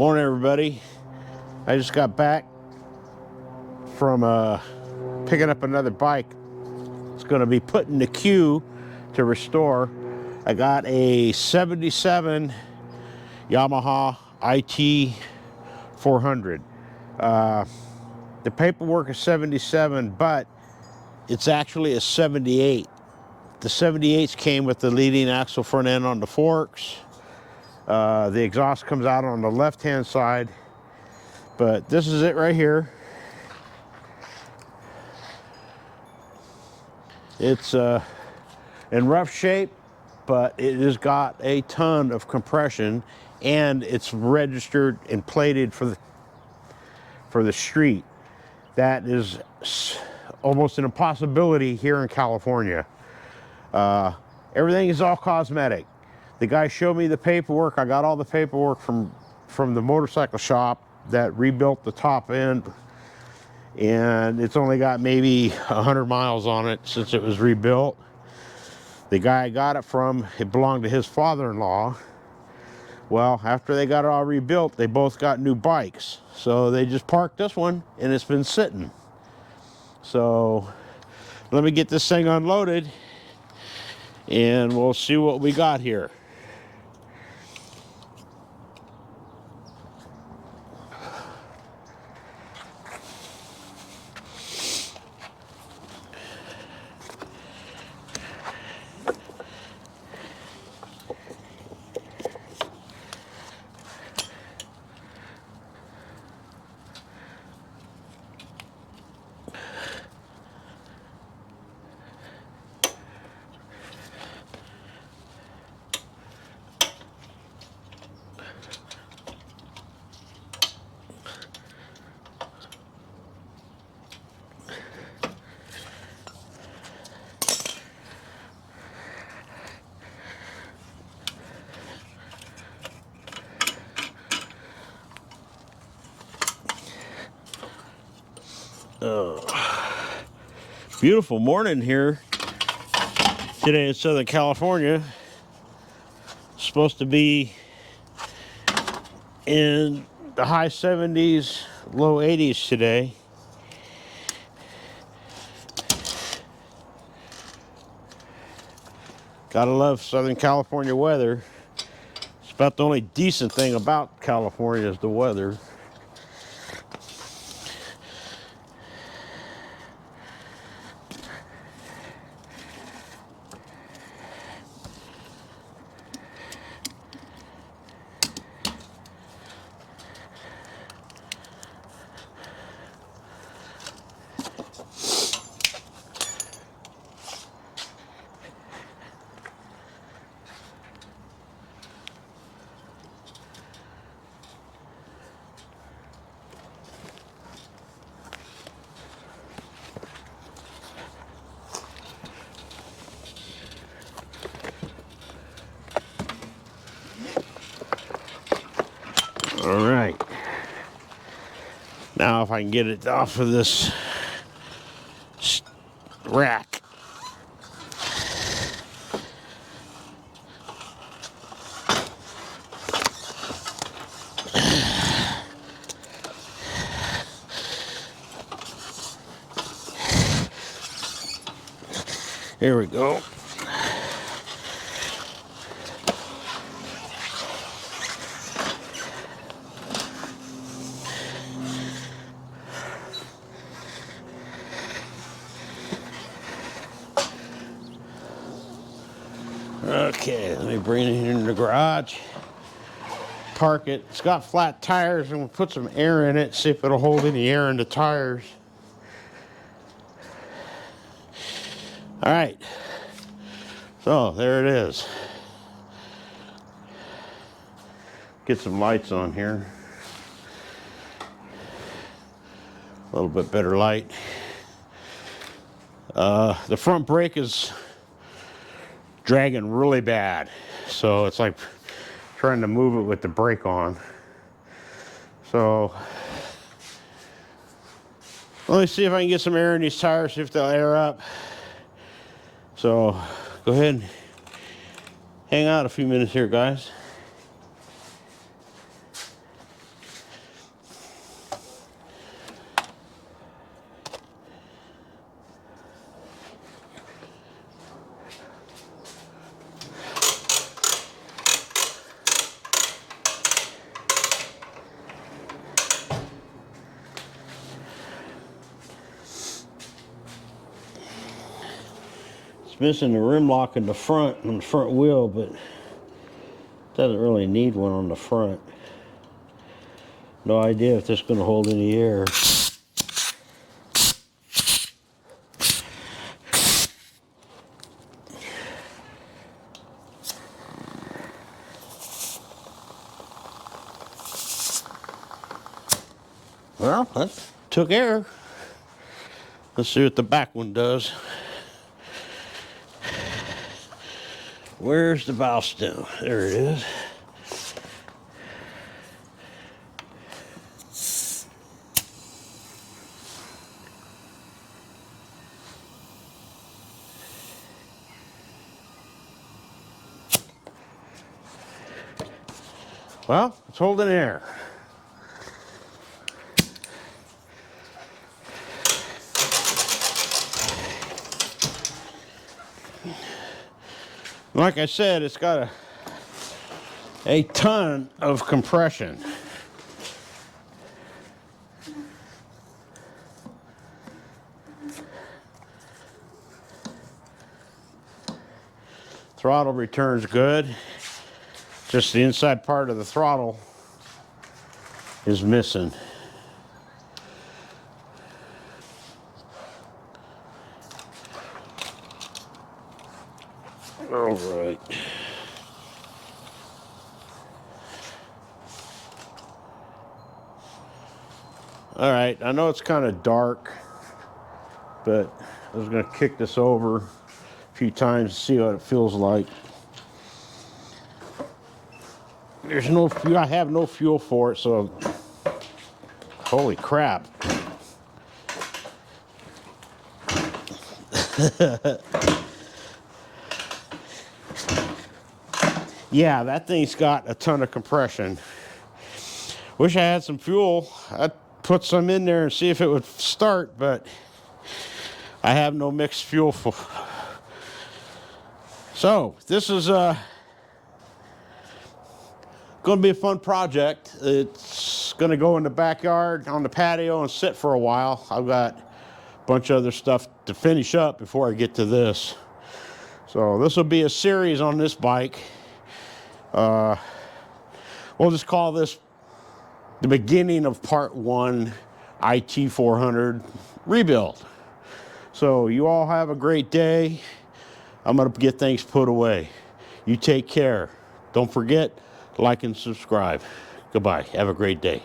Morning, everybody. I just got back from picking up another bike. It's going to be put in the queue to restore. I got a 77 Yamaha IT 400. The paperwork is 77, but it's actually a 78. The 78s came with the leading axle front end on the forks. The exhaust comes out on the left-hand side, but this is it right here. It's in rough shape, but it has got a ton of compression, and it's registered and plated for the street. That is almost an impossibility here in California. Everything is all cosmetic. The guy showed me the paperwork. I got all the paperwork from the motorcycle shop that rebuilt the top end, and it's only got maybe 100 miles on it since it was rebuilt. The guy I got it from, it belonged to his father-in-law. Well, after they got it all rebuilt, they both got new bikes. So they just parked this one, and it's been sitting. So let me get this thing unloaded, and we'll see what we got here. Beautiful morning here today in Southern California. It's supposed to be in the high 70s, low 80s today. Gotta love Southern California weather. It's about the only decent thing about California is the weather. All right. Now if I can get it off of this rack. Here we go. Okay, let me bring it in the garage. Park it. It's got flat tires, and we'll put some air in it, see if it'll hold any air in the tires. All right. So there it is. Get some lights on here. A little bit better light. The front brake is dragging really bad, so it's like trying to move it with the brake on. So let me see if I can get some air in these tires, see if they'll air up. So go ahead and hang out a few minutes here, guys. It's missing the rim lock in the front, on the front wheel, but doesn't really need one on the front. No idea if this is going to hold any air. Well, that took air. Let's see what the back one does. Where's the valve stem? There it is. Well, it's holding air. Like I said, it's got a ton of compression. Throttle returns good. Just the inside part of the throttle is missing. All right. All right, I know it's kind of dark, but I was going to kick this over a few times to see what it feels like. There's no fuel, I have no fuel for it, so holy crap. Yeah, that thing's got a ton of compression. Wish I had some fuel. I'd put some in there and see if it would start, but I have no mixed fuel for. So this is going to be a fun project. It's going to go in the backyard on the patio and sit for a while. I've got a bunch of other stuff to finish up before I get to this. So this will be a series on this bike. We'll just call this the beginning of part 1 IT 400 rebuild. So you all have a great day. I'm going to get things put away. You take care. Don't forget, like and subscribe. Goodbye. Have a great day.